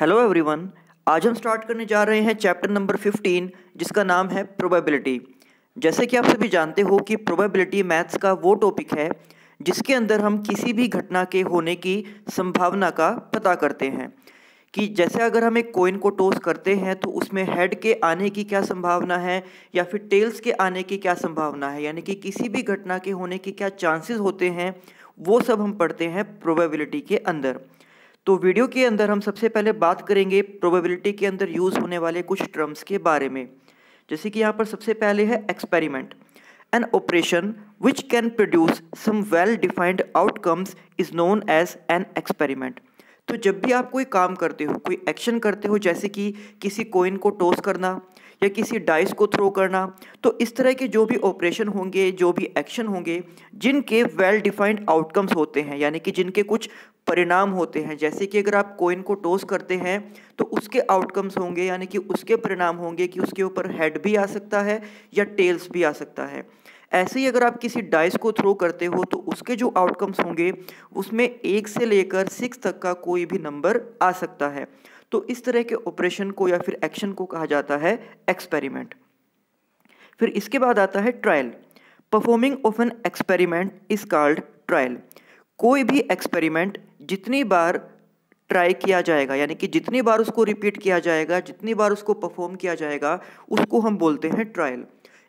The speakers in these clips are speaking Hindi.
Hello everyone. आज हम स्टार्ट करने जा रहे हैं चैप्टर नंबर 15 जिसका नाम है प्रोबेबिलिटी। जैसे कि आप सभी जानते हो कि प्रोबेबिलिटी मैथ्स का वो टॉपिक है जिसके अंदर हम किसी भी घटना के होने की संभावना का पता करते हैं कि जैसे अगर हम एक कॉइन को टॉस करते हैं तो उसमें हेड के आने की क्या संभावना है या फिर टेल्स के आने की क्या संभावना है, यानी कि किसी भी घटना के होने के क्या चांसेस होते हैं, वो सब हम पढ़ते हैं प्रोबेबिलिटी के अंदर। तो वीडियो के अंदर हम सबसे पहले बात करेंगे प्रोबेबिलिटी के अंदर यूज़ होने वाले कुछ टर्म्स के बारे में। जैसे कि यहाँ पर सबसे पहले है experiment. An operation which can produce some well defined outcomes is known as an experiment. तो जब भी आप कोई काम करते हो, कोई एक्शन करते हो, जैसे कि किसी कॉइन को टॉस करना या किसी डाइस को थ्रो करना, तो इस तरह के जो भी ऑपरेशन होंगे, जो भी एक्शन होंगे, जिनके वेल डिफाइंड आउटकम्स होते हैं, यानी कि जिनके कुछ परिणाम होते हैं। जैसे कि अगर आप कॉइन को टॉस करते हैं तो उसके आउटकम्स होंगे, यानी कि उसके परिणाम होंगे कि उसके ऊपर हेड भी आ सकता है या टेल्स भी आ सकता है। ऐसे ही अगर आप किसी डाइस को थ्रो करते हो तो उसके जो आउटकम्स होंगे उसमें 1 से लेकर 6 तक का कोई भी नंबर आ सकता है। तो इस तरह के ऑपरेशन को या फिर एक्शन को कहा जाता है एक्सपेरिमेंट। फिर इसके बाद आता है trial. Performing of an experiment is called trial. कोई भी एक्सपेरिमेंट जितनी बार ट्राई किया जाएगा, यानी कि जितनी बार उसको रिपीट किया जाएगा, जितनी बार उसको परफॉर्म किया जाएगा, उसको हम बोलते हैं ट्रायल।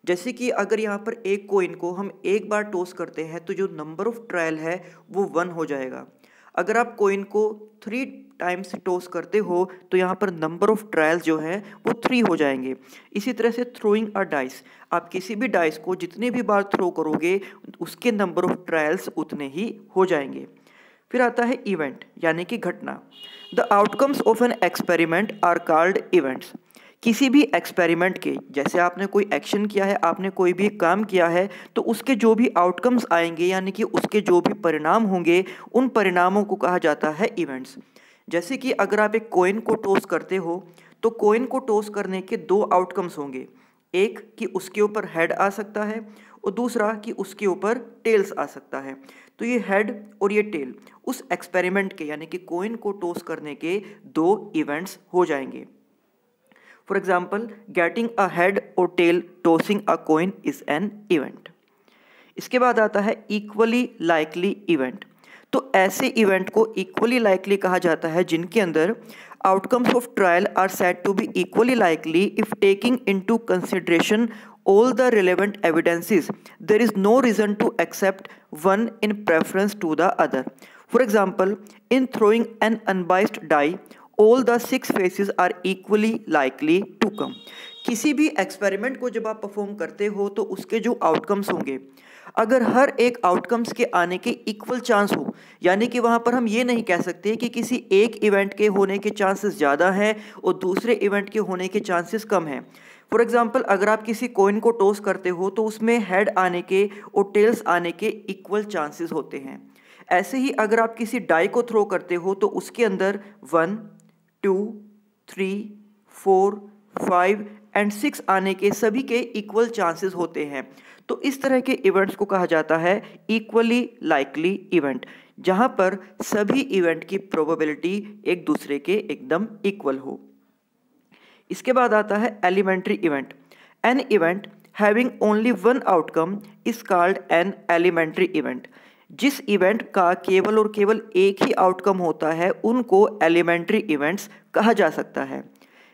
जैसे कि अगर यहाँ पर एक कॉइन को हम एक बार टॉस करते हैं तो जो नंबर ऑफ ट्रायल है वो 1 हो जाएगा। अगर आप कॉइन को 3 टाइम्स टॉस करते हो तो यहाँ पर नंबर ऑफ ट्रायल्स जो है वो 3 हो जाएंगे। इसी तरह से थ्रोइंग अ डाइस, आप किसी भी डाइस को जितनी भी बार थ्रो करोगे उसके नंबर ऑफ ट्रायल्स उतने ही हो जाएंगे। फिर आता है इवेंट, यानी कि घटना। The outcomes of an experiment are called events. किसी भी एक्सपेरिमेंट के, जैसे आपने कोई एक्शन किया है, आपने कोई भी काम किया है, तो उसके जो भी आउटकम्स आएंगे, यानी कि उसके जो भी परिणाम होंगे, उन परिणामों को कहा जाता है इवेंट्स। जैसे कि अगर आप एक कॉइन को टॉस करते हो तो कॉइन को टॉस करने के 2 आउटकम्स होंगे। एक कि उसके ऊपर हेड आ सकता है और दूसरा कि उसके ऊपर टेल्स आ सकता है। तो ये हेड और ये टेल उस एक्सपेरिमेंट के, यानी कि कॉइन को टॉस करने के 2 इवेंट्स हो जाएंगे। For example, getting a head और tail tossing a coin is an event. इसके बाद आता है इक्वली लाइकली इवेंट। तो ऐसे इवेंट को इक्वली लाइकली कहा जाता है जिनके अंदर outcomes of trial are said to be equally likely if taking into consideration all the relevant evidences. There is no reason to accept one in preference to the other. For example, in throwing an unbiased die, all the 6 faces are equally likely to come. किसी भी एक्सपेरिमेंट को जब आप परफॉर्म करते हो तो उसके जो आउटकम्स होंगे, अगर हर एक आउटकम्स के आने के इक्वल चांस हो, यानी कि वहाँ पर हम ये नहीं कह सकते कि किसी एक इवेंट के होने के चांसेस ज़्यादा हैं और दूसरे इवेंट के होने के चांसेस कम हैं। फॉर एग्जाम्पल, अगर आप किसी कॉइन को टॉस करते हो तो उसमें हेड आने के और टेल्स आने के इक्वल चांसेस होते हैं। ऐसे ही अगर आप किसी डाई को थ्रो करते हो तो उसके अंदर 1, 2, 3, 4, 5 एंड 6 आने के सभी के इक्वल चांसेस होते हैं। तो इस तरह के इवेंट्स को कहा जाता है इक्वली लाइकली इवेंट, जहां पर सभी इवेंट की प्रोबेबिलिटी एक दूसरे के एकदम इक्वल हो। इसके बाद आता है elementary event. An event having only one outcome is called an elementary event. जिस इवेंट का केवल और केवल एक ही आउटकम होता है उनको एलिमेंट्री इवेंट्स कहा जा सकता है।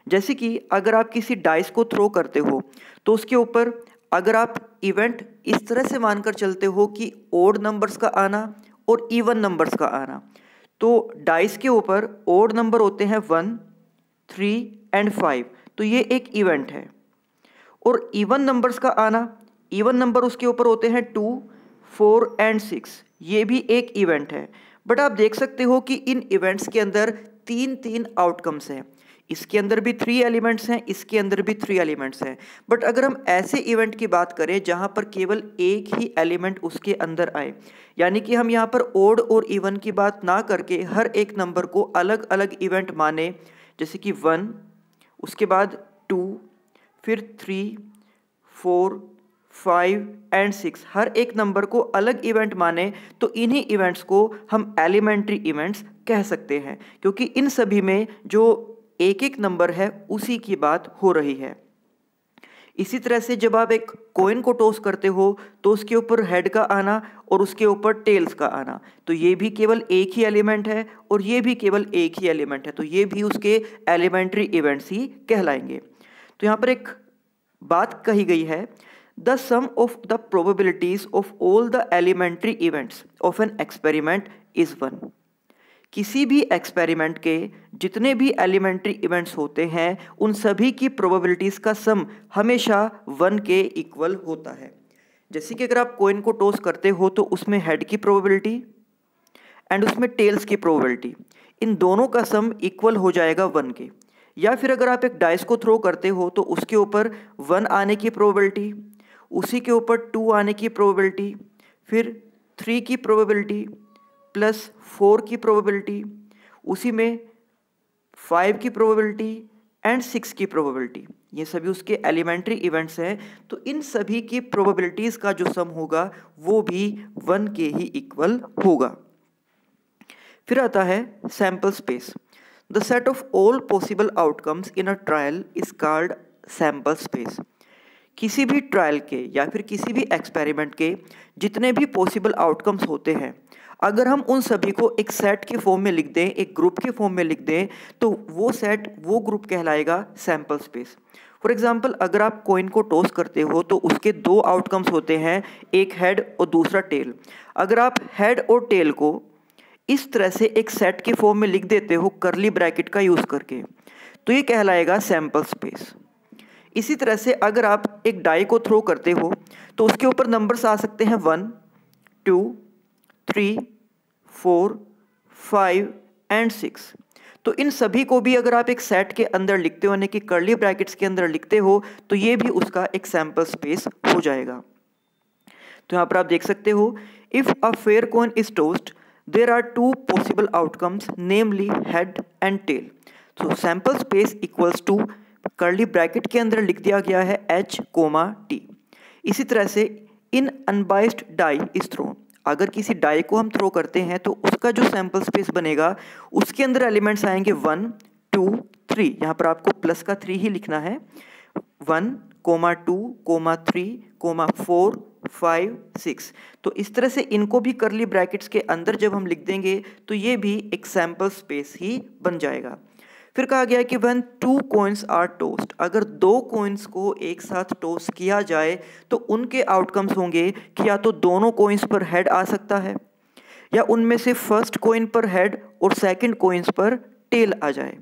जैसे कि अगर आप किसी डाइस को थ्रो करते हो तो उसके ऊपर अगर आप इवेंट इस तरह से मानकर चलते हो कि ओड नंबर्स का आना और इवन नंबर्स का आना, तो डाइस के ऊपर ओड नंबर होते हैं 1, 3 एंड 5, तो ये एक इवेंट है। और इवन नंबर्स का आना, इवन नंबर उसके ऊपर होते हैं 2, 4 एंड 6, ये भी एक इवेंट है। बट आप देख सकते हो कि इन इवेंट्स के अंदर 3 आउटकम्स हैं। इसके अंदर भी 3 एलिमेंट्स हैं, इसके अंदर भी 3 एलिमेंट्स हैं। बट अगर हम ऐसे इवेंट की बात करें जहां पर केवल एक ही एलिमेंट उसके अंदर आए, यानी कि हम यहाँ पर ओड और इवन की बात ना करके हर एक नंबर को अलग अलग इवेंट माने, जैसे कि 1, उसके बाद 2, फिर 3, 4, 5 एंड 6 हर एक नंबर को अलग इवेंट माने तो इन्हीं इवेंट्स को हम एलिमेंट्री इवेंट्स कह सकते हैं, क्योंकि इन सभी में जो एक एक नंबर है उसी की बात हो रही है। इसी तरह से जब आप एक कॉइन को टॉस करते हो तो उसके ऊपर हेड का आना और उसके ऊपर टेल्स का आना, तो ये भी केवल एक ही एलिमेंट है और ये भी केवल एक ही एलिमेंट है, तो ये भी उसके एलिमेंट्री इवेंट्स ही कहलाएंगे। तो यहाँ पर एक बात कही गई है, the sum of the probabilities of all the elementary events of an experiment is 1। किसी भी एक्सपेरिमेंट के जितने भी एलिमेंट्री इवेंट्स होते हैं उन सभी की प्रोबेबिलिटीज़ का सम हमेशा 1 के इक्वल होता है। जैसे कि अगर आप कॉइन को टॉस करते हो तो उसमें हेड की प्रोबेबिलिटी एंड उसमें टेल्स की प्रोबेबिलिटी, इन दोनों का सम इक्वल हो जाएगा 1 के। या फिर अगर आप एक डाइस को थ्रो करते हो तो उसके ऊपर 1 आने की प्रोबेबिलिटी, उसी के ऊपर 2 आने की प्रोबेबिलिटी, फिर 3 की प्रोबेबिलिटी प्लस 4 की प्रोबेबिलिटी, उसी में 5 की प्रोबेबिलिटी एंड 6 की प्रोबेबिलिटी, ये सभी उसके एलिमेंट्री इवेंट्स हैं। तो इन सभी की प्रोबेबिलिटीज़ का जो सम होगा वो भी 1 के ही इक्वल होगा। फिर आता है sample space. The set of all possible outcomes in a trial is called sample space. किसी भी ट्रायल के या फिर किसी भी एक्सपेरिमेंट के जितने भी पॉसिबल आउटकम्स होते हैं, अगर हम उन सभी को एक सेट के फॉर्म में लिख दें, एक ग्रुप के फॉर्म में लिख दें, तो वो सेट वो ग्रुप कहलाएगा सैम्पल स्पेस। फॉर एग्जांपल अगर आप कॉइन को टॉस करते हो तो उसके 2 आउटकम्स होते हैं, एक हेड और दूसरा टेल। अगर आप हेड और टेल को इस तरह से एक सेट के फॉर्म में लिख देते हो कर्ली ब्रैकेट का यूज़ करके, तो ये कहलाएगा सैम्पल स्पेस। इसी तरह से अगर आप एक डाई को थ्रो करते हो तो उसके ऊपर नंबर्स आ सकते हैं 1, 2, 3, 4, 5 एंड 6। तो इन सभी को भी अगर आप एक सेट के अंदर लिखते हो, यानी कि कर्ली ब्रैकेट्स के अंदर लिखते हो, तो ये भी उसका एक सैम्पल स्पेस हो जाएगा। तो यहाँ पर आप देख सकते हो, if a fair coin is tossed there are 2 possible outcomes namely head and tail. तो sample space equals to curly bracket के अंदर लिख दिया गया है H, T। इसी तरह से इन अनबाइस्ड डाई इज थ्रोन, अगर किसी डाई को हम थ्रो करते हैं तो उसका जो सैम्पल स्पेस बनेगा उसके अंदर एलिमेंट्स आएंगे 1, 2, 3। यहाँ पर आपको प्लस का 3 ही लिखना है, 1, 2, 3, 4, 5, 6। तो इस तरह से इनको भी कर्ली ब्रैकेट्स के अंदर जब हम लिख देंगे तो ये भी एक सैम्पल स्पेस ही बन जाएगा। फिर कहा गया कि when 2 coins are tossed, अगर 2 coins को एक साथ टॉस किया जाए तो उनके आउटकम्स होंगे कि या तो दोनों coins पर हेड आ सकता है, या उनमें से फर्स्ट coin पर हेड और सेकंड coins पर टेल आ जाए,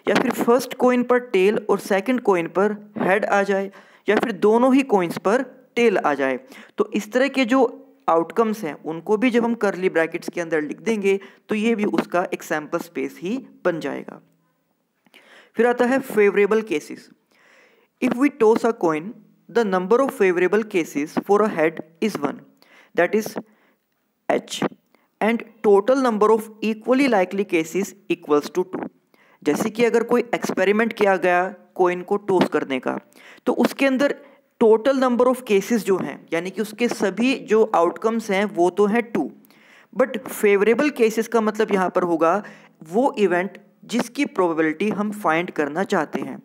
या फिर फर्स्ट coin पर टेल और सेकंड coin पर हेड आ जाए, या फिर दोनों ही coins पर टेल आ जाए। तो इस तरह के जो आउटकम्स हैं उनको भी जब हम कर्ली ब्रैकेट्स के अंदर लिख देंगे तो ये भी उसका एक सैम्पल स्पेस ही बन जाएगा। फिर आता है favourable cases. If we toss a coin the number of favourable cases for a head is 1, that is H, and total number of equally likely cases equals to 2। जैसे कि अगर कोई एक्सपेरिमेंट किया गया कॉइन को टॉस करने का, तो उसके अंदर टोटल नंबर ऑफ केसेस जो हैं, यानी कि उसके सभी जो आउटकम्स हैं वो तो हैं 2, बट फेवरेबल केसेस का मतलब यहाँ पर होगा वो इवेंट जिसकी प्रोबेबिलिटी हम फाइंड करना चाहते हैं।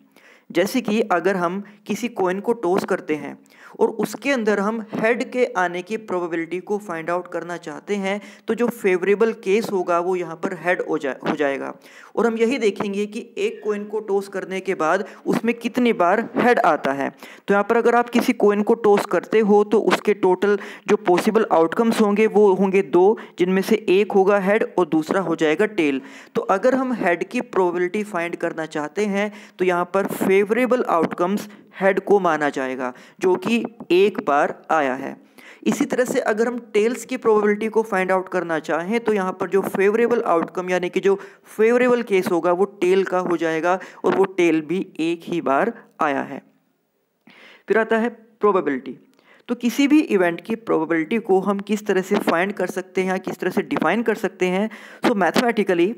जैसे कि अगर हम किसी कॉइन को टॉस करते हैं और उसके अंदर हम हेड के आने की प्रोबेबिलिटी को फाइंड आउट करना चाहते हैं, तो जो फेवरेबल केस होगा वो यहाँ पर हेड हो जाएगा। और हम यही देखेंगे कि एक कॉइन को टॉस करने के बाद उसमें कितनी बार हेड आता है। तो यहाँ पर अगर आप किसी कॉइन को टॉस करते हो तो उसके टोटल जो पॉसिबल आउटकम्स होंगे वो होंगे 2, जिनमें से एक होगा हेड और दूसरा हो जाएगा टेल। तो अगर हम हेड की प्रोबेबिलिटी फाइंड करना चाहते हैं तो यहाँ पर फेवरेबल आउटकम्स हेड को माना जाएगा, जो कि एक बार आया है। इसी तरह से अगर हम टेल्स की प्रोबेबिलिटी को फाइंड आउट करना चाहें तो यहाँ पर जो फेवरेबल आउटकम यानी कि जो फेवरेबल केस होगा वो टेल का हो जाएगा, और वो टेल भी एक ही बार आया है। फिर आता है प्रोबेबिलिटी। तो किसी भी इवेंट की प्रोबेबिलिटी को हम किस तरह से फाइंड कर सकते हैं या किस तरह से डिफाइन कर सकते हैं। So mathematically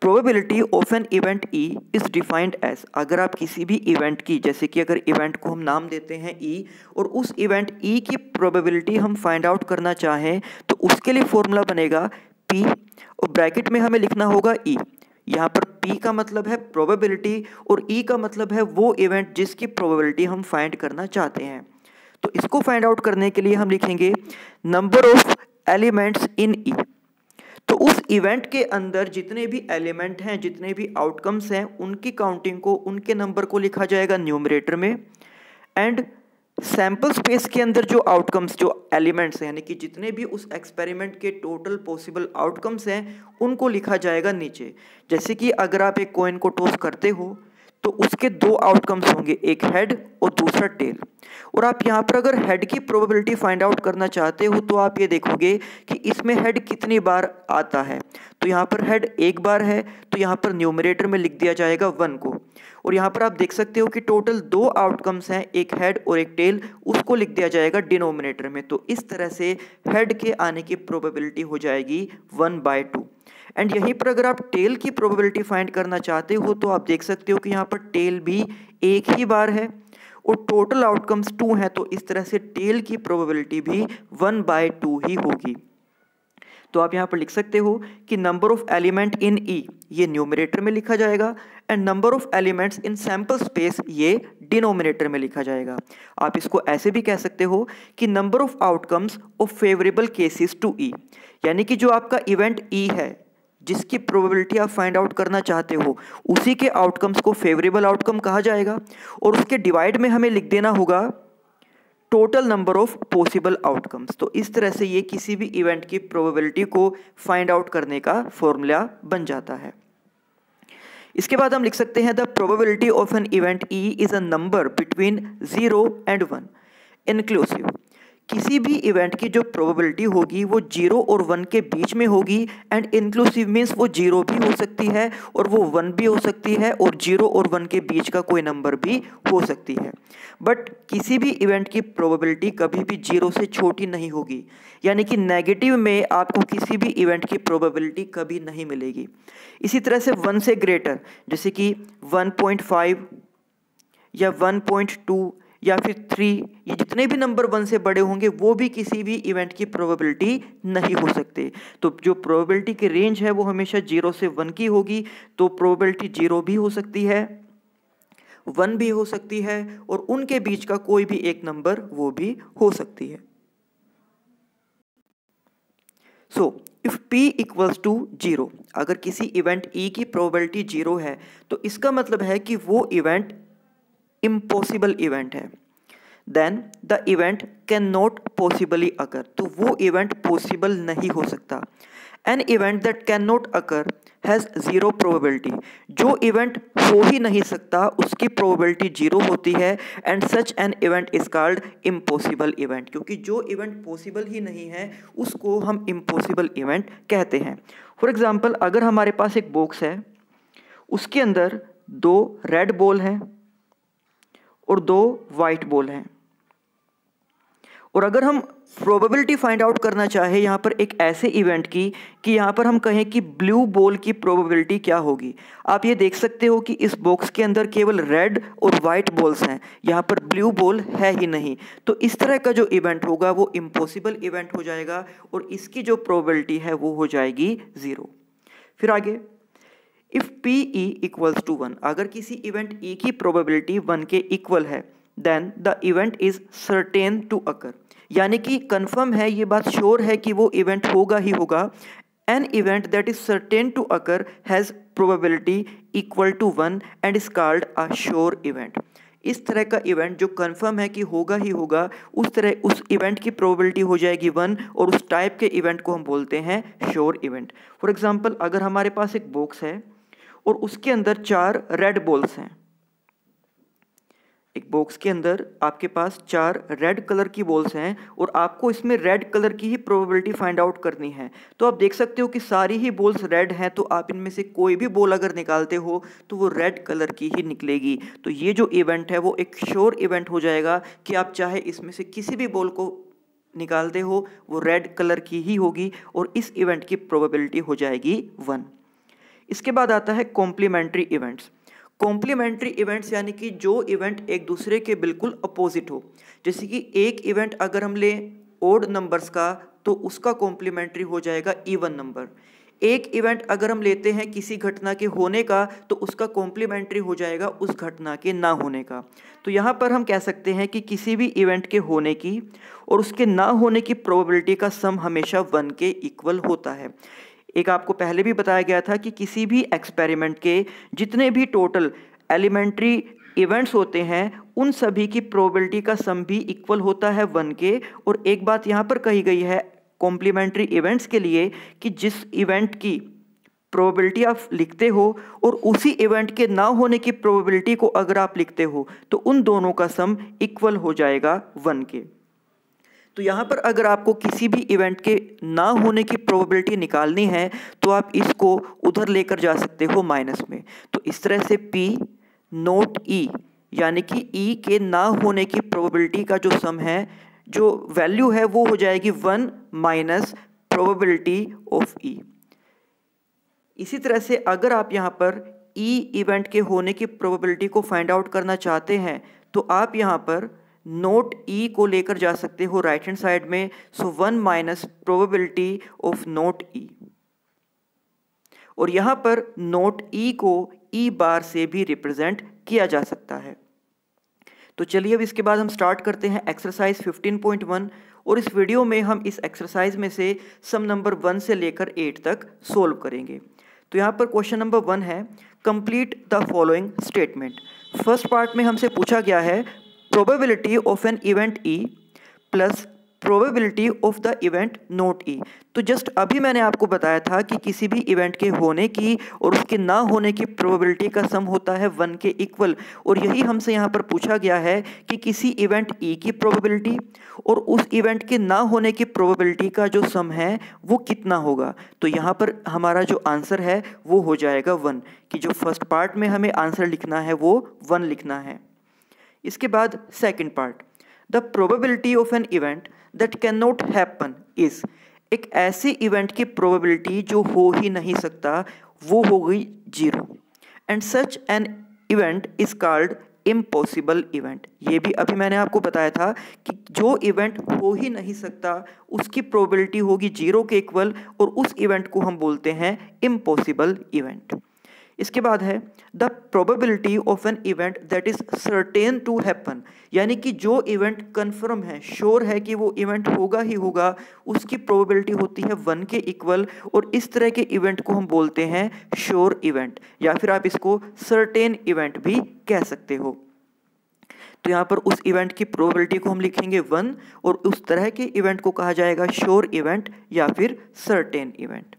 probability of an event E is defined as, अगर आप किसी भी इवेंट की, जैसे कि अगर इवेंट को हम नाम देते हैं ई और उस इवेंट ई की प्रोबेबिलिटी हम फाइंड आउट करना चाहें तो उसके लिए फॉर्मूला बनेगा पी और ब्रैकेट में हमें लिखना होगा ई। यहाँ पर P का मतलब है प्रोबेबिलिटी और E का मतलब है वो इवेंट जिसकी प्रोबेबिलिटी हम फाइंड करना चाहते हैं। तो इसको फाइंड आउट करने के लिए हम लिखेंगे number of elements in E। तो उस इवेंट के अंदर जितने भी एलिमेंट हैं, जितने भी आउटकम्स हैं, उनकी काउंटिंग को, उनके नंबर को लिखा जाएगा न्यूमरेटर में, एंड सैंपल स्पेस के अंदर जो आउटकम्स, जो एलिमेंट्स हैं, यानी कि जितने भी उस एक्सपेरिमेंट के टोटल पॉसिबल आउटकम्स हैं, उनको लिखा जाएगा नीचे। जैसे कि अगर आप एक कॉइन को टॉस करते हो तो उसके दो आउटकम्स होंगे, एक हेड और दूसरा टेल, और आप यहाँ पर अगर हेड की प्रोबेबिलिटी फाइंड आउट करना चाहते हो तो आप ये देखोगे कि इसमें हेड कितनी बार आता है। तो यहाँ पर हेड एक बार है तो यहाँ पर न्यूमरेटर में लिख दिया जाएगा 1 को, और यहाँ पर आप देख सकते हो कि टोटल दो आउटकम्स हैं, एक हेड और एक टेल, उसको लिख दिया जाएगा डिनोमिनेटर में। तो इस तरह से हेड के आने की प्रोबेबिलिटी हो जाएगी 1/2। एंड यहीं पर अगर आप टेल की प्रोबेबिलिटी फाइंड करना चाहते हो तो आप देख सकते हो कि यहाँ पर टेल भी एक ही बार है और टोटल आउटकम्स 2 हैं, तो इस तरह से टेल की प्रोबेबिलिटी भी 1/2 ही होगी। तो आप यहाँ पर लिख सकते हो कि नंबर ऑफ एलिमेंट इन ई ये न्यूमरेटर में लिखा जाएगा and number of elements in sample space ये डिनोमिनेटर में लिखा जाएगा। आप इसको ऐसे भी कह सकते हो कि number of outcomes of favourable cases to E, यानी कि जो आपका इवेंट ई है जिसकी प्रोबेबिलिटी आप फाइंड आउट करना चाहते हो, उसी के आउटकम्स को फेवरेबल आउटकम कहा जाएगा और उसके डिवाइड में हमें लिख देना होगा total number of possible outcomes. तो इस तरह से ये किसी भी इवेंट की प्रोबेबिलिटी को फाइंड आउट करने का फॉर्मूला बन जाता है। इसके बाद हम लिख सकते हैं the probability of an event E is a number between 0 and 1 inclusive. किसी भी इवेंट की जो प्रोबेबिलिटी होगी वो 0 और 1 के बीच में होगी एंड इंक्लूसिव मीन्स वो 0 भी हो सकती है और वो 1 भी हो सकती है और 0 और 1 के बीच का कोई नंबर भी हो सकती है। बट किसी भी इवेंट की प्रोबेबिलिटी कभी भी 0 से छोटी नहीं होगी, यानी कि नेगेटिव में आपको किसी भी इवेंट की प्रोबेबिलिटी कभी नहीं मिलेगी। इसी तरह से 1 से ग्रेटर, जैसे कि 1.5 या 1.2 या फिर 3, ये जितने भी नंबर 1 से बड़े होंगे वो भी किसी भी इवेंट की प्रोबेबिलिटी नहीं हो सकते। तो जो प्रोबेबिलिटी की रेंज है वो हमेशा 0 से 1 की होगी। तो प्रोबेबिलिटी 0 भी हो सकती है, 1 भी हो सकती है और उनके बीच का कोई भी एक नंबर वो भी हो सकती है। So if P equals to 0, अगर किसी इवेंट E की प्रोबेबिलिटी 0 है तो इसका मतलब है कि वो इवेंट इम्पॉसिबल इवेंट है। Then the event can not possibly अकर, तो वो इवेंट पॉसिबल नहीं हो सकता। N event that can not occur has 0 probability, जो इवेंट हो ही नहीं सकता उसकी प्रोबेबिलिटी 0 होती है and such an event is called impossible event, क्योंकि जो इवेंट पॉसिबल ही नहीं है उसको हम इम्पॉसिबल इवेंट कहते हैं। फॉर एग्जाम्पल, अगर हमारे पास एक बॉक्स है, उसके अंदर 2 रेड बॉल हैं और 2 वाइट बॉल हैं, और अगर हम प्रोबेबिलिटी फाइंड आउट करना चाहे यहाँ पर एक ऐसे इवेंट की कि यहाँ पर हम कहें कि ब्लू बॉल की प्रोबेबिलिटी क्या होगी, आप ये देख सकते हो कि इस बॉक्स के अंदर केवल रेड और वाइट बॉल्स हैं, यहाँ पर ब्लू बॉल है ही नहीं। तो इस तरह का जो इवेंट होगा वो इम्पॉसिबल इवेंट हो जाएगा और इसकी जो प्रोबेबिलिटी है वो हो जाएगी 0। फिर आगे, if P E equals to 1, अगर किसी इवेंट E की प्रोबेबिलिटी 1 के इक्वल है then the event is certain to occur, यानी कि कंफर्म है, ये बात श्योर है कि वो इवेंट होगा ही होगा। An event that is certain to occur has probability equal to 1 and is called a sure event. इस तरह का इवेंट जो कंफर्म है कि होगा ही होगा, उस इवेंट की प्रोबेबिलिटी हो जाएगी 1 और उस टाइप के इवेंट को हम बोलते हैं श्योर इवेंट। फॉर एग्जाम्पल, अगर हमारे पास एक बॉक्स है और उसके अंदर 4 रेड बॉल्स हैं, एक बॉक्स के अंदर आपके पास 4 रेड कलर की बॉल्स हैं और आपको इसमें रेड कलर की ही प्रोबेबिलिटी फाइंड आउट करनी है। तो आप देख सकते हो कि सारी ही बॉल्स रेड हैं, तो आप इनमें से कोई भी बॉल अगर निकालते हो तो वो रेड कलर की ही निकलेगी। तो ये जो इवेंट है वो एक श्योर इवेंट हो जाएगा कि आप चाहे इसमें से किसी भी बॉल को निकालते हो वो रेड कलर की ही होगी और इस इवेंट की प्रोबेबिलिटी हो जाएगी 1। इसके बाद आता है कॉम्प्लीमेंट्री इवेंट्स। कॉम्प्लीमेंट्री इवेंट्स यानी कि जो इवेंट एक दूसरे के बिल्कुल अपोजिट हो। जैसे कि एक इवेंट अगर हम लें ओड नंबर्स का तो उसका कॉम्प्लीमेंट्री हो जाएगा इवन नंबर। एक इवेंट अगर हम लेते हैं किसी घटना के होने का तो उसका कॉम्प्लीमेंट्री हो जाएगा उस घटना के ना होने का। तो यहाँ पर हम कह सकते हैं कि किसी भी इवेंट के होने की और उसके ना होने की प्रोबेबिलिटी का सम हमेशा 1 के इक्वल होता है। एक आपको पहले भी बताया गया था कि किसी भी एक्सपेरिमेंट के जितने भी टोटल एलिमेंट्री इवेंट्स होते हैं उन सभी की प्रोबेबिलिटी का सम भी इक्वल होता है 1 के। और एक बात यहाँ पर कही गई है कॉम्प्लीमेंट्री इवेंट्स के लिए कि जिस इवेंट की प्रोबेबिलिटी आप लिखते हो और उसी इवेंट के ना होने की प्रोबेबिलिटी को अगर आप लिखते हो तो उन दोनों का सम इक्वल हो जाएगा 1 के। तो यहाँ पर अगर आपको किसी भी इवेंट के ना होने की प्रोबेबिलिटी निकालनी है तो आप इसको उधर लेकर जा सकते हो माइनस में। तो इस तरह से P नोट E यानी कि E के ना होने की प्रोबेबिलिटी का जो सम है, जो वैल्यू है वो हो जाएगी 1 माइनस प्रोबेबिलिटी ऑफ E। इसी तरह से अगर आप यहाँ पर E इवेंट के होने की प्रोबेबिलिटी को फाइंड आउट करना चाहते हैं तो आप यहाँ पर नोट E को लेकर जा सकते हो राइट हैंड साइड में। सो 1 minus probability of note E। और यहाँ पर नोट E को E बार से भी रिप्रेजेंट किया जा सकता है। तो चलिए अब इसके बाद हम स्टार्ट करते हैं एक्सरसाइज 15.1 और इस वीडियो में हम इस एक्सरसाइज में से सम नंबर 1 से लेकर 8 तक सोल्व करेंगे। तो यहाँ पर क्वेश्चन नंबर 1 है complete the following statement. First part में हमसे पूछा गया है probability of an event E plus probability of the event note E। तो जस्ट अभी मैंने आपको बताया था कि किसी भी इवेंट के होने की और उसके ना होने की प्रोबेबिलिटी का सम होता है 1 के इक्वल। और यही हमसे यहाँ पर पूछा गया है कि किसी इवेंट E की प्रोबेबिलिटी और उस इवेंट के ना होने की प्रोबेबिलिटी का जो सम है वो कितना होगा। तो यहाँ पर हमारा जो आंसर है वो हो जाएगा 1, कि जो फर्स्ट पार्ट में हमें आंसर लिखना है वो 1 लिखना है। इसके बाद second part, the probability of an event that can not happen is. एक ऐसे इवेंट की प्रोबेबिलिटी जो हो ही नहीं सकता वो हो गई 0 and such an event is called impossible event. ये भी अभी मैंने आपको बताया था कि जो इवेंट हो ही नहीं सकता उसकी प्रोबेबिलिटी होगी 0 के इक्वल और उस इवेंट को हम बोलते हैं इम्पॉसिबल इवेंट। इसके बाद है the probability of an event that is certain to happen, यानी कि जो इवेंट कन्फर्म है, श्योर है कि वो इवेंट होगा ही होगा, उसकी प्रोबेबिलिटी होती है 1 के इक्वल और इस तरह के इवेंट को हम बोलते हैं श्योर इवेंट या फिर आप इसको सर्टेन इवेंट भी कह सकते हो। तो यहाँ पर उस इवेंट की प्रोबेबिलिटी को हम लिखेंगे 1 और उस तरह के इवेंट को कहा जाएगा श्योर इवेंट या फिर certain event.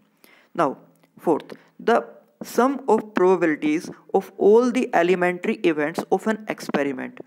Now fourth, the sum of probabilities of all the elementary events of an experiment।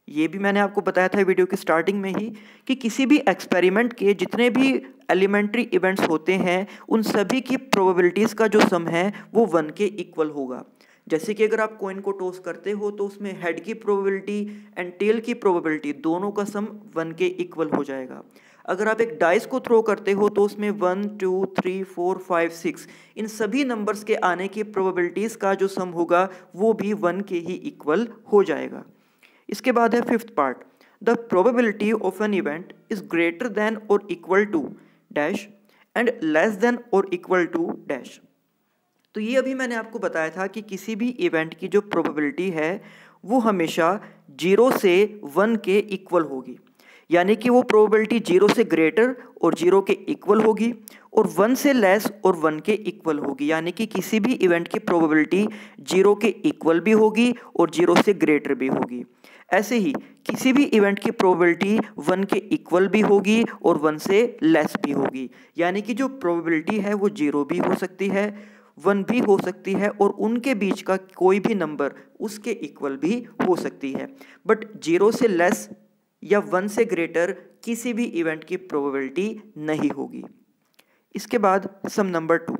ये भी मैंने आपको बताया था वीडियो की स्टार्टिंग में ही कि किसी भी एक्सपेरिमेंट के जितने भी एलिमेंट्री इवेंट्स होते हैं उन सभी की प्रोबेबिलिटीज़ का जो सम है वो 1 के इक्वल होगा। जैसे कि अगर आप कॉइन को टॉस करते हो तो उसमें हेड की प्रोबेबिलिटी एंड टेल की प्रोबेबिलिटी दोनों का सम 1 के इक्वल हो जाएगा। अगर आप एक डाइस को थ्रो करते हो तो उसमें 1 2 3 4 5 6 इन सभी नंबर्स के आने की प्रोबेबिलिटीज़ का जो सम होगा वो भी 1 के ही इक्वल हो जाएगा। इसके बाद है fifth part, the probability of an event is greater than और equal to dash and less than और इक्वल टू डैश। तो ये अभी मैंने आपको बताया था कि किसी भी इवेंट की जो प्रोबेबिलिटी है वो हमेशा 0 से 1 के इक्वल होगी, यानी कि वो प्रोबेबिलिटी 0 से ग्रेटर और 0 के इक्वल होगी और 1 से लेस और 1 के इक्वल होगी, यानी कि किसी भी इवेंट की प्रोबेबिलिटी 0 के इक्वल भी होगी और 0 से ग्रेटर भी होगी। ऐसे ही किसी भी इवेंट की प्रोबेबिलिटी 1 के इक्वल भी होगी और 1 से लेस भी होगी, यानी कि जो प्रोबेबिलिटी है वो 0 भी हो सकती है, 1 भी हो सकती है और उनके बीच का कोई भी नंबर उसके इक्वल भी हो सकती है। बट 0 से लेस या 1 से ग्रेटर किसी भी इवेंट की प्रोबेबिलिटी नहीं होगी। इसके बाद sum number 2,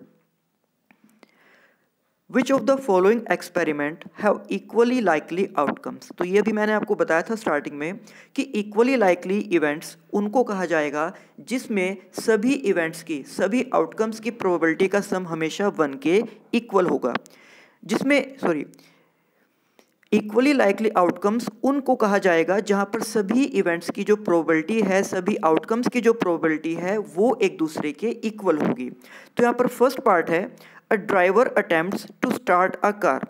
which of the following experiment have equally likely outcomes. तो ये भी मैंने आपको बताया था स्टार्टिंग में कि इक्वली लाइकली इवेंट्स उनको कहा जाएगा जिसमें सभी इवेंट्स की, सभी आउटकम्स की प्रोबेबिलिटी का सम हमेशा 1 के इक्वल होगा। इक्वली लाइकली आउटकम्स उनको कहा जाएगा जहां पर सभी इवेंट्स की जो प्रोबेबिलिटी है, सभी आउटकम्स की जो प्रोबेबिलिटी है वो एक दूसरे के इक्वल होगी। तो यहाँ पर फर्स्ट पार्ट है, a driver attempts to start a car,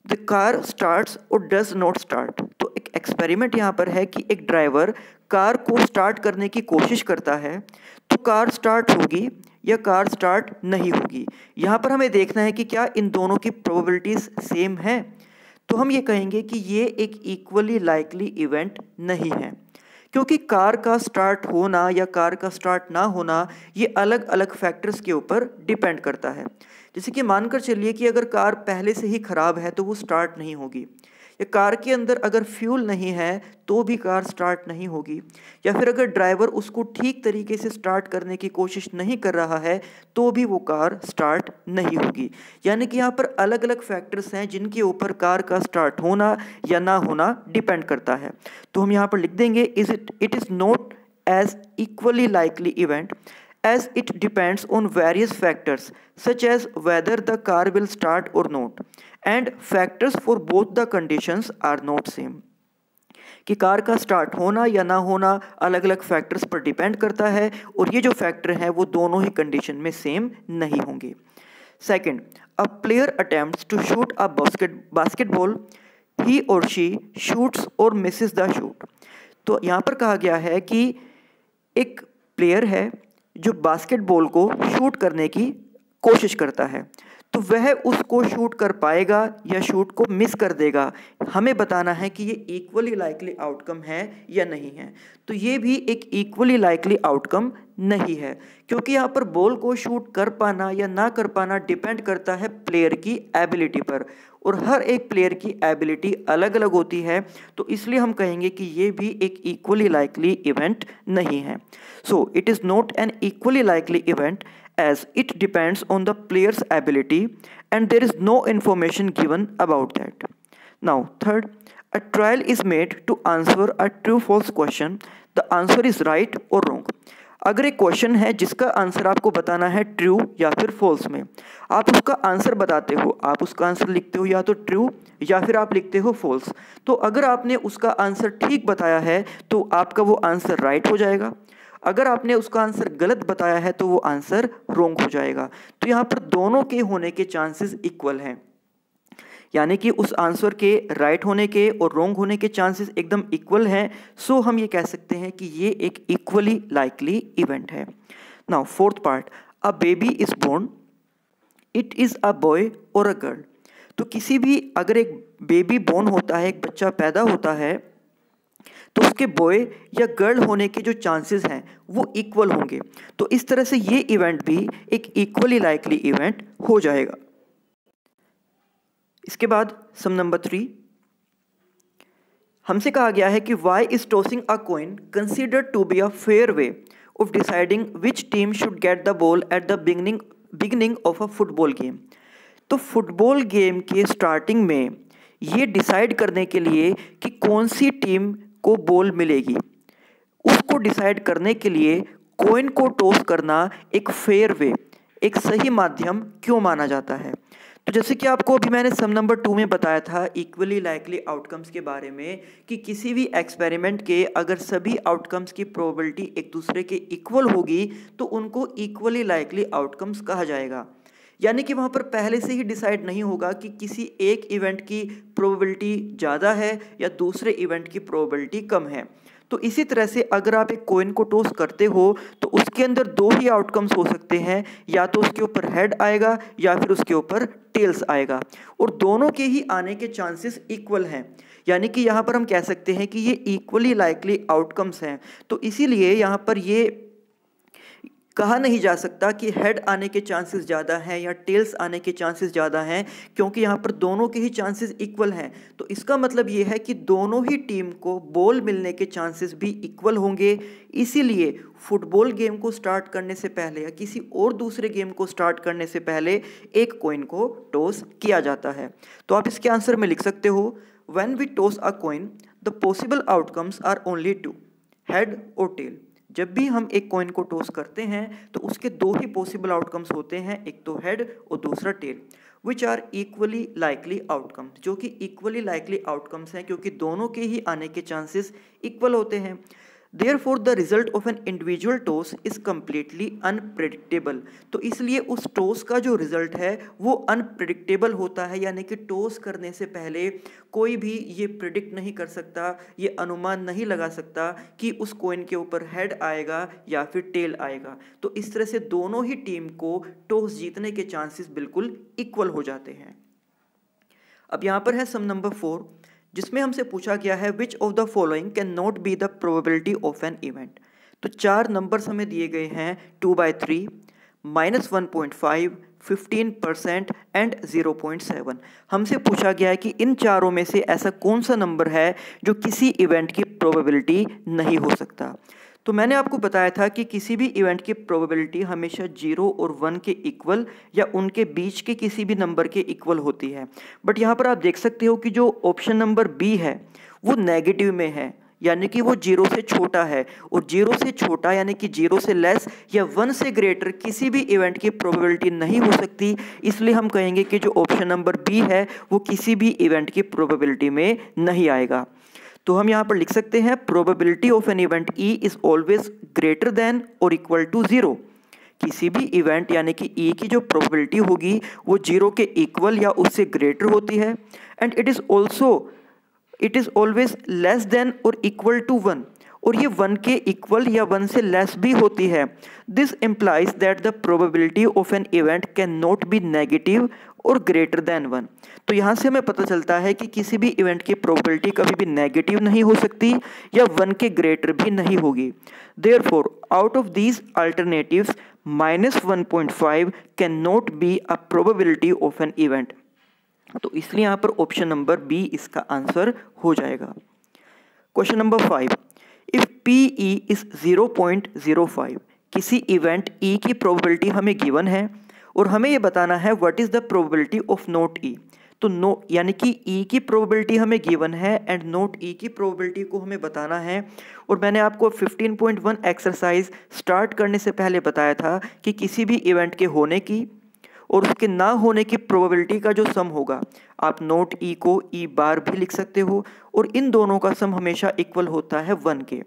the car starts और डज नॉट स्टार्ट। तो एक एक्सपेरिमेंट यहाँ पर है कि एक ड्राइवर कार को स्टार्ट करने की कोशिश करता है, तो कार स्टार्ट होगी या कार स्टार्ट नहीं होगी। यहाँ पर हमें देखना है कि क्या इन दोनों की प्रोबेबिलिटीज सेम है। तो हम ये कहेंगे कि ये एक इक्वली लाइकली इवेंट नहीं है, क्योंकि कार का स्टार्ट होना या कार का स्टार्ट ना होना ये अलग अलग फैक्टर्स के ऊपर डिपेंड करता है। जैसे कि मानकर चलिए कि अगर कार पहले से ही ख़राब है तो वो स्टार्ट नहीं होगी, या कार के अंदर अगर फ्यूल नहीं है तो भी कार स्टार्ट नहीं होगी, या फिर अगर ड्राइवर उसको ठीक तरीके से स्टार्ट करने की कोशिश नहीं कर रहा है तो भी वो कार स्टार्ट नहीं होगी। यानी कि यहाँ पर अलग अलग फैक्टर्स हैं जिनके ऊपर कार का स्टार्ट होना या ना होना डिपेंड करता है। तो हम यहाँ पर लिख देंगे it is not as equally likely event as it depends on various factors such as whether the car will start or not and factors for both the conditions are not same। कि कार का स्टार्ट होना या ना होना अलग अलग फैक्टर्स पर डिपेंड करता है और ये जो फैक्टर हैं वो दोनों ही कंडीशन में सेम नहीं होंगे। Second, a player attempts to shoot a basketball, he और शी शूट्स और मिसेस द शूट। तो यहाँ पर कहा गया है कि एक प्लेयर है जो बास्केटबॉल को शूट करने की कोशिश करता है, तो वह उसको शूट कर पाएगा या शूट को मिस कर देगा। हमें बताना है कि ये इक्वली लाइकली आउटकम है या नहीं है। तो ये भी एक इक्वली लाइकली आउटकम नहीं है, क्योंकि यहाँ पर बॉल को शूट कर पाना या ना कर पाना डिपेंड करता है प्लेयर की एबिलिटी पर, और हर एक प्लेयर की एबिलिटी अलग अलग होती है। तो इसलिए हम कहेंगे कि ये भी एक इक्वली लाइकली इवेंट नहीं है। So it is not an equally likely event as it depends on the player's ability and there is no information given about that. Now third, a trial is made to answer a true false question. The answer is right or wrong. अगर एक क्वेश्चन है जिसका आंसर आपको बताना है ट्रू या फिर फॉल्स में, आप उसका आंसर बताते हो, आप उसका आंसर लिखते हो या तो ट्रू या फिर आप लिखते हो फॉल्स। तो अगर आपने उसका आंसर ठीक बताया है तो आपका वो आंसर राइट हो जाएगा, अगर आपने उसका आंसर गलत बताया है तो वो आंसर रॉन्ग हो जाएगा। तो यहाँ पर दोनों के होने के चांसेस इक्वल हैं, यानी कि उस आंसर के राइट होने के और रॉन्ग होने के चांसेस एकदम इक्वल हैं। सो हम ये कह सकते हैं कि ये एक इक्वली लाइकली इवेंट है। Now fourth part, a baby is born, it is a boy और अ गर्ल। तो किसी भी अगर एक बेबी बोर्न होता है, एक बच्चा पैदा होता है, तो उसके बॉय या गर्ल होने के जो चांसेस हैं वो इक्वल होंगे। तो इस तरह से ये इवेंट भी एक इक्वली लाइकली इवेंट हो जाएगा। इसके बाद सम नंबर 3, हमसे कहा गया है कि why is tossing a coin considered to be a fair way of deciding which team should get the ball at the beginning of a football game. तो फुटबॉल गेम के स्टार्टिंग में ये डिसाइड करने के लिए कि कौन सी टीम को बॉल मिलेगी, उसको डिसाइड करने के लिए कॉइन को टॉस करना एक फेयर वे, एक सही माध्यम क्यों माना जाता है। तो जैसे कि आपको अभी मैंने सम नंबर 2 में बताया था इक्वली लाइकली आउटकम्स के बारे में कि किसी भी एक्सपेरिमेंट के अगर सभी आउटकम्स की प्रोबेबिलिटी एक दूसरे के इक्वल होगी तो उनको इक्वली लाइकली आउटकम्स कहा जाएगा। यानी कि वहाँ पर पहले से ही डिसाइड नहीं होगा कि किसी एक इवेंट की प्रोबेबिलिटी ज़्यादा है या दूसरे इवेंट की प्रोबेबिलिटी कम है। तो इसी तरह से अगर आप एक कॉइन को टॉस करते हो तो उसके अंदर 2 ही आउटकम्स हो सकते हैं, या तो उसके ऊपर हेड आएगा या फिर उसके ऊपर टेल्स आएगा, और दोनों के ही आने के चांसेस इक्वल हैं। यानी कि यहाँ पर हम कह सकते हैं कि ये इक्वली लाइकली आउटकम्स हैं। तो इसीलिए यहाँ पर ये कहा नहीं जा सकता कि हेड आने के चांसेस ज़्यादा हैं या टेल्स आने के चांसेस ज़्यादा हैं, क्योंकि यहाँ पर दोनों के ही चांसेस इक्वल हैं। तो इसका मतलब ये है कि दोनों ही टीम को बॉल मिलने के चांसेस भी इक्वल होंगे। इसीलिए फुटबॉल गेम को स्टार्ट करने से पहले या किसी और दूसरे गेम को स्टार्ट करने से पहले एक कॉइन को टॉस किया जाता है। तो आप इसके आंसर में लिख सकते हो, when we toss a coin the possible outcomes are only two, head और टेल। जब भी हम एक कॉइन को टॉस करते हैं तो उसके दो ही पॉसिबल आउटकम्स होते हैं, एक तो हेड और दूसरा tail, which are equally likely outcome, जो कि इक्वली लाइकली आउटकम्स हैं क्योंकि दोनों के ही आने के चांसेस इक्वल होते हैं। Therefore, the result of an individual toss is completely unpredictable। तो इसलिए उस टॉस का जो रिजल्ट है वो अनप्रिडिक्टेबल होता है, यानी कि टॉस करने से पहले कोई भी ये प्रिडिक्ट नहीं कर सकता, ये अनुमान नहीं लगा सकता कि उस कॉइन के ऊपर हेड आएगा या फिर टेल आएगा। तो इस तरह से दोनों ही टीम को टॉस जीतने के चांसेस बिल्कुल इक्वल हो जाते हैं। अब यहाँ पर है सम नंबर 4, जिसमें हमसे पूछा गया है विच of the following can not be the probability of an event. तो 4 नंबर्स हमें दिए गए हैं, 2/3, -1.5, 15% एंड 0.7। हमसे पूछा गया है कि इन चारों में से ऐसा कौन सा नंबर है जो किसी इवेंट की प्रोबेबिलिटी नहीं हो सकता। तो मैंने आपको बताया था कि किसी भी इवेंट की प्रोबेबिलिटी हमेशा 0 और 1 के इक्वल या उनके बीच के किसी भी नंबर के इक्वल होती है। बट यहाँ पर आप देख सकते हो कि जो ऑप्शन नंबर बी है वो नेगेटिव में है, यानी कि वो 0 से छोटा है, और 0 से छोटा यानी कि 0 से लेस या 1 से ग्रेटर किसी भी इवेंट की प्रोबेबिलिटी नहीं हो सकती। इसलिए हम कहेंगे कि जो ऑप्शन नंबर बी है वो किसी भी इवेंट की प्रोबेबिलिटी में नहीं आएगा। तो हम यहाँ पर लिख सकते हैं probability of an event E is always greater than और इक्वल टू 0। किसी भी इवेंट यानी कि ई की जो प्रोबेबिलिटी होगी वो 0 के इक्वल या उससे ग्रेटर होती है, and it is always less than और इक्वल टू 1, और ये 1 के इक्वल या 1 से लेस भी होती है। This implies that the probability of an event can not be negative और ग्रेटर देन 1। तो यहाँ से हमें पता चलता है कि किसी भी इवेंट की प्रोबेबिलिटी कभी भी नेगेटिव नहीं हो सकती या 1 के ग्रेटर भी नहीं होगी। Therefore out of these alternatives -1.5 can not be a probability of an event. तो इसलिए यहाँ पर ऑप्शन नंबर बी इसका आंसर हो जाएगा। Question number 5, if PE is 0.05, किसी इवेंट E की प्रोबेबिलिटी हमें गिवन है और हमें ये बताना है what is the probability of not E। तो नो यानी कि E की प्रोबेबिलिटी हमें गिवन है एंड नॉट E की प्रोबेबिलिटी को हमें बताना है। और मैंने आपको 15.1 एक्सरसाइज स्टार्ट करने से पहले बताया था कि किसी भी इवेंट के होने की और उसके ना होने की प्रोबेबिलिटी का जो सम होगा, आप नोट E को E बार भी लिख सकते हो, और इन दोनों का सम हमेशा इक्वल होता है 1 के।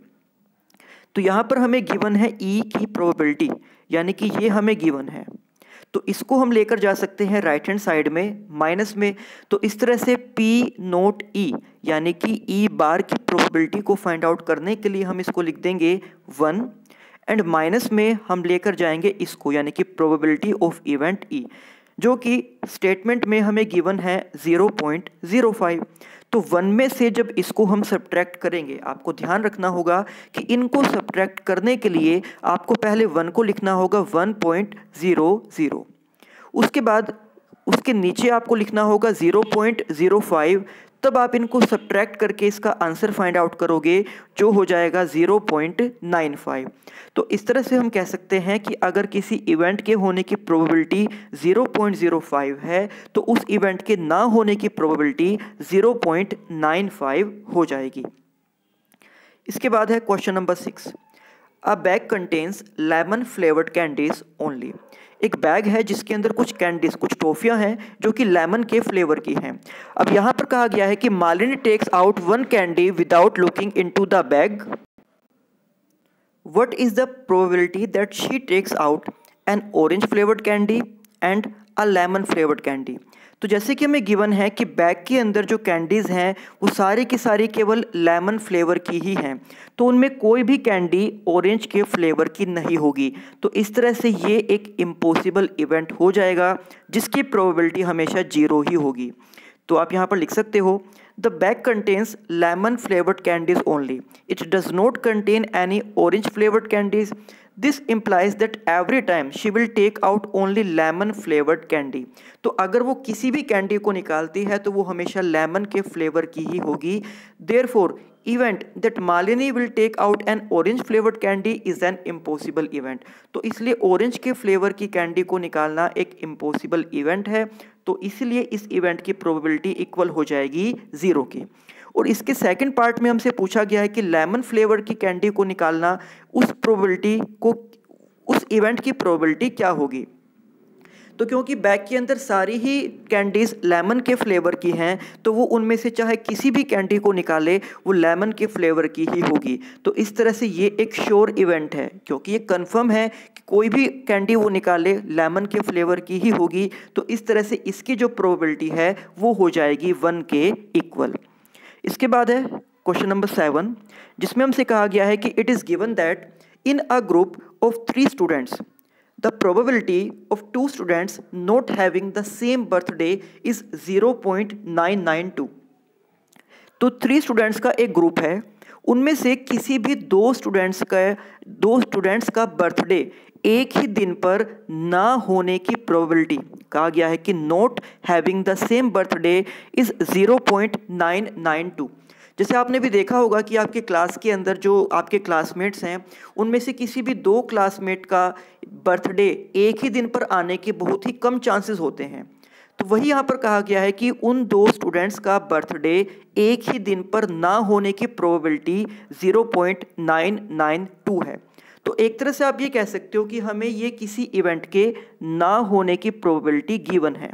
तो यहाँ पर हमें गिवन है E की प्रोबेबिलिटी, यानी कि ये हमें गिवन है, तो इसको हम लेकर जा सकते हैं राइट हैंड साइड में माइनस में। तो इस तरह से P नोट E यानी कि E बार की प्रोबेबिलिटी को फाइंड आउट करने के लिए हम इसको लिख देंगे 1, एंड माइनस में हम लेकर जाएंगे इसको यानी कि प्रोबेबिलिटी ऑफ इवेंट E, जो कि स्टेटमेंट में हमें गिवन है 0.05। तो 1 में से जब इसको हम सब्ट्रैक्ट करेंगे, आपको ध्यान रखना होगा कि इनको सब्ट्रैक्ट करने के लिए आपको पहले 1 को लिखना होगा 1.00, उसके बाद उसके नीचे आपको लिखना होगा 0.05, तब आप इनको सब्ट्रैक्ट करके इसका आंसर फाइंड आउट करोगे जो हो जाएगा 0.95। तो इस तरह से हम कह सकते हैं कि अगर किसी इवेंट के होने की प्रोबेबिलिटी 0.05 है तो उस इवेंट के ना होने की प्रोबेबिलिटी 0.95 हो जाएगी। इसके बाद है क्वेश्चन नंबर 6, अ bag contains lemon flavoured candies only. एक बैग है जिसके अंदर कुछ कैंडीज, कुछ टॉफियां हैं जो कि लेमन के फ्लेवर की हैं। अब यहाँ पर कहा गया है कि Malini takes out 1 candy without looking into the bag. What is the probability that she takes out an orange flavoured candy and a lemon flavoured candy. तो जैसे कि हमें गिवन है कि बैग के अंदर जो कैंडीज़ हैं वो सारी की सारी केवल लेमन फ्लेवर की ही हैं, तो उनमें कोई भी कैंडी ऑरेंज के फ्लेवर की नहीं होगी। तो इस तरह से ये एक इम्पॉसिबल इवेंट हो जाएगा जिसकी प्रोबेबिलिटी हमेशा 0 ही होगी। तो आप यहाँ पर लिख सकते हो the bag contains lemon flavoured candies only, it does not contain any orange flavoured candies, this implies that every time she will take out only lemon flavoured candy. तो अगर वो किसी भी कैंडी को निकालती है तो वो हमेशा लेमन के फ्लेवर की ही होगी। Therefore event that Malini will take out an orange flavoured candy is an impossible event. तो इसलिए ऑरेंज के फ्लेवर की कैंडी को निकालना एक इम्पॉसिबल इवेंट है, तो इसलिए इस इवेंट की प्रोबेबिलिटी इक्वल हो जाएगी 0 की। और इसके सेकंड पार्ट में हमसे पूछा गया है कि लेमन फ्लेवर की कैंडी को निकालना, उस प्रोबेबिलिटी को, उस इवेंट की प्रोबेबिलिटी क्या होगी। तो क्योंकि बैग के अंदर सारी ही कैंडीज़ लेमन के फ्लेवर की हैं, तो वो उनमें से चाहे किसी भी कैंडी को निकाले वो लेमन के फ्लेवर की ही होगी। तो इस तरह से ये एक श्योर इवेंट है, क्योंकि ये कंफर्म है कि कोई भी कैंडी वो निकाले लेमन के फ्लेवर की ही होगी। तो इस तरह से इसकी जो प्रोबेबिलिटी है वो हो जाएगी 1 के इक्वल। इसके बाद है क्वेश्चन नंबर 7, जिसमें हमसे कहा गया है कि it is given that in a group of 3 students the probability of 2 students not having the same birthday is 0.992। तो 3 स्टूडेंट्स का एक ग्रुप है, उनमें से किसी भी दो स्टूडेंट्स का बर्थडे एक ही दिन पर ना होने की प्रोबेबिलिटी कहा गया है कि not having the same birthday is 0.992। जैसे आपने भी देखा होगा कि आपके क्लास के अंदर जो आपके क्लासमेट्स हैं उनमें से किसी भी दो क्लासमेट का बर्थडे एक ही दिन पर आने के बहुत ही कम चांसेस होते हैं। तो वही यहाँ पर कहा गया है कि उन दो स्टूडेंट्स का बर्थडे एक ही दिन पर ना होने की प्रोबेबिलिटी 0.992 है। तो एक तरह से आप ये कह सकते हो कि हमें ये किसी इवेंट के ना होने की प्रोबेबिलिटी गिवन है,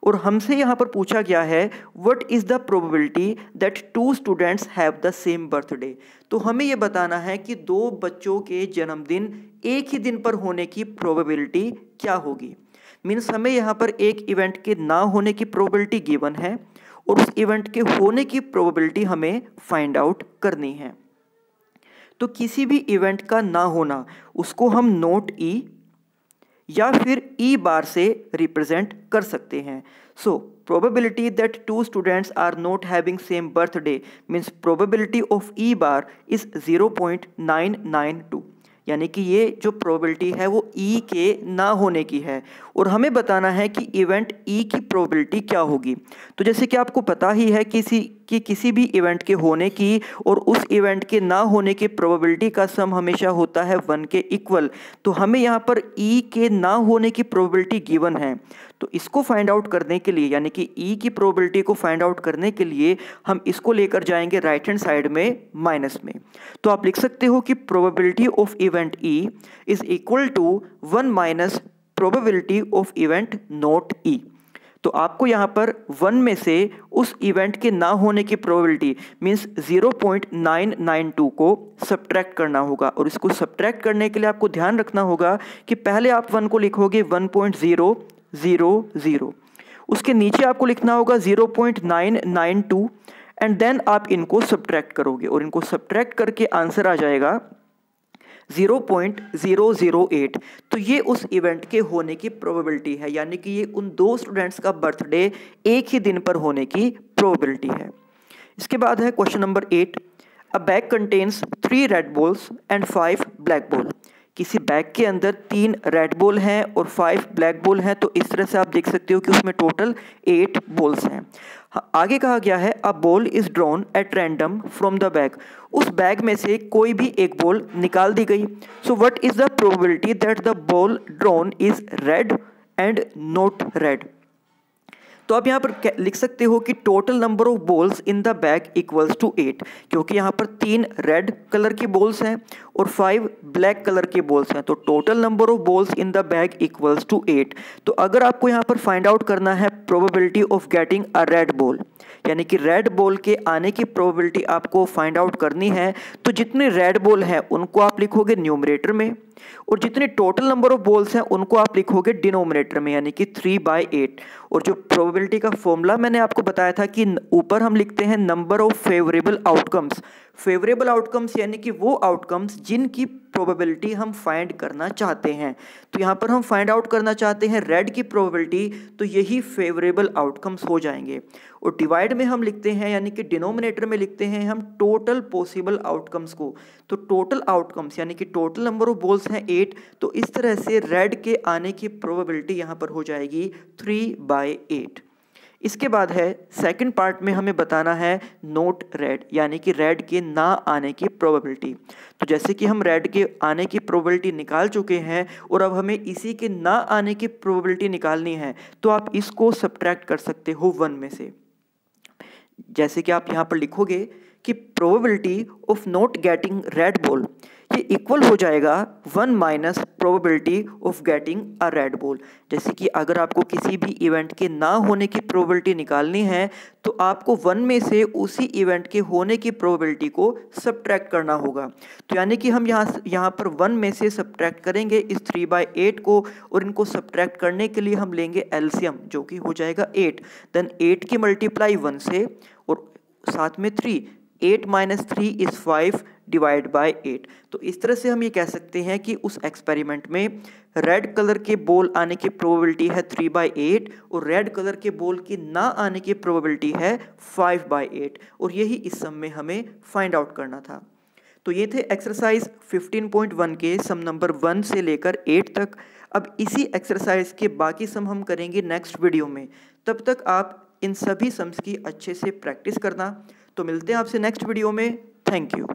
और हमसे यहाँ पर पूछा गया है what is the probability that 2 students have the same birthday. तो हमें ये बताना है कि दो बच्चों के जन्मदिन एक ही दिन पर होने की प्रोबेबिलिटी क्या होगी। मीन्स हमें यहाँ पर एक इवेंट के ना होने की प्रोबेबिलिटी गिवन है और उस इवेंट के होने की प्रोबेबिलिटी हमें फाइंड आउट करनी है। तो किसी भी इवेंट का ना होना उसको हम नोट ई या फिर ई बार से रिप्रेजेंट कर सकते हैं। So probability that 2 students are not having same birthday means probability of E bar is 0.992, यानी कि ये जो प्रोबेबिलिटी है वो ई के ना होने की है, और हमें बताना है कि इवेंट ई की प्रोबेबिलिटी क्या होगी। तो जैसे कि आपको पता ही है किसी भी इवेंट के होने की और उस इवेंट के ना होने की प्रोबेबिलिटी का सम हमेशा होता है 1 के इक्वल। तो हमें यहाँ पर ई के ना होने की प्रोबेबिलिटी गिवन है, तो इसको फाइंड आउट करने के लिए, यानी कि ई की प्रोबेबिलिटी को फाइंड आउट करने के लिए हम इसको लेकर जाएंगे राइट हैंड साइड में माइनस में। तो आप लिख सकते हो कि probability of event E is equal to 1 minus probability of event not E. तो आपको यहाँ पर 1 में से उस इवेंट के ना होने की प्रोबेबिलिटी मीन्स 0.992 को सब्ट्रैक्ट करना होगा, और इसको सब्ट्रैक्ट करने के लिए आपको ध्यान रखना होगा कि पहले आप 1 को लिखोगे 1.000, उसके नीचे आपको लिखना होगा 0.992 एंड देन आप इनको सब्ट्रैक्ट करोगे, और इनको सब्ट्रैक्ट करके आंसर आ जाएगा 0.008। तो ये उस इवेंट के होने की प्रोबेबिलिटी है, यानी कि ये उन दो स्टूडेंट्स का बर्थडे एक ही दिन पर होने की प्रोबेबिलिटी है। इसके बाद है question number 8, a bag contains 3 red balls and 5 black ball. किसी बैग के अंदर 3 रेड बॉल हैं और 5 ब्लैक बॉल हैं, तो इस तरह से आप देख सकते हो कि उसमें टोटल 8 बॉल्स हैं। आगे कहा गया है a ball is drawn at random from the bag. उस बैग में से कोई भी एक बॉल निकाल दी गई। So what is the probability that the ball drawn is red and not red. तो आप यहाँ पर लिख सकते हो कि total number of balls in the bag equals to 8, क्योंकि यहाँ पर 3 रेड कलर की बॉल्स हैं और 5 ब्लैक कलर की बॉल्स हैं, तो total number of balls in the bag equals to 8। तो अगर आपको यहाँ पर फाइंड आउट करना है probability of getting a red ball, यानी कि रेड बॉल के आने की प्रोबेबिलिटी आपको फाइंड आउट करनी है, तो जितने रेड बॉल हैं उनको आप लिखोगे न्यूमरेटर में, और जितने टोटल नंबर ऑफ बॉल्स हैं उनको आप लिखोगे डिनोमिनेटर में, यानी कि 3/8। और जो प्रोबेबिलिटी का फॉर्मूला मैंने आपको बताया था कि ऊपर हम लिखते हैं number of favourable outcomes. Favourable outcomes यानी कि वो आउटकम्स जिनकी प्रोबेबिलिटी हम फाइंड करना चाहते हैं। तो यहाँ पर हम फाइंड आउट करना चाहते हैं रेड की प्रोबेबिलिटी, तो यही फेवरेबल आउटकम्स हो जाएंगे। और डिवाइड में हम लिखते हैं, यानी कि डिनोमिनेटर में लिखते हैं हम टोटल पॉसिबल आउटकम्स को। तो टोटल आउटकम्स यानी कि टोटल नंबर ऑफ बॉल्स हैं 8, तो इस तरह से रेड के आने की प्रोबेबिलिटी यहाँ पर हो जाएगी 3/8। इसके बाद है सेकंड पार्ट में हमें बताना है नोट रेड, यानी कि रेड के ना आने की प्रोबेबिलिटी। तो जैसे कि हम रेड के आने की प्रोबेबिलिटी निकाल चुके हैं और अब हमें इसी के ना आने की प्रोबेबिलिटी निकालनी है, तो आप इसको सब्ट्रैक्ट कर सकते हो 1 में से। जैसे कि आप यहाँ पर लिखोगे कि probability of not getting red ball, ये इक्वल हो जाएगा 1 minus probability of getting a red ball. जैसे कि अगर आपको किसी भी इवेंट के ना होने की प्रोबेबिलिटी निकालनी है, तो आपको 1 में से उसी इवेंट के होने की प्रोबेबिलिटी को सब्ट्रैक्ट करना होगा। तो यानी कि हम यहाँ पर 1 में से सब्ट्रैक्ट करेंगे इस 3/8 को, और इनको सब्ट्रैक्ट करने के लिए हम लेंगे एलसीएम, जो कि हो जाएगा 8। देन 8 की मल्टीप्लाई 1 से और साथ में 3, 8 माइनस 3 इज़ 5 डिवाइड बाय 8। तो इस तरह से हम ये कह सकते हैं कि उस एक्सपेरिमेंट में रेड कलर के बॉल आने की प्रोबेबिलिटी है 3/8 और रेड कलर के बॉल की ना आने की प्रोबेबिलिटी है 5/8, और यही इस सम में हमें फाइंड आउट करना था। तो ये थे एक्सरसाइज 15.1 के सम नंबर 1 से लेकर 8 तक। अब इसी एक्सरसाइज के बाकी सम हम करेंगे नेक्स्ट वीडियो में। तब तक आप इन सभी सम्स की अच्छे से प्रैक्टिस करना। तो मिलते हैं आपसे नेक्स्ट वीडियो में। Thank you.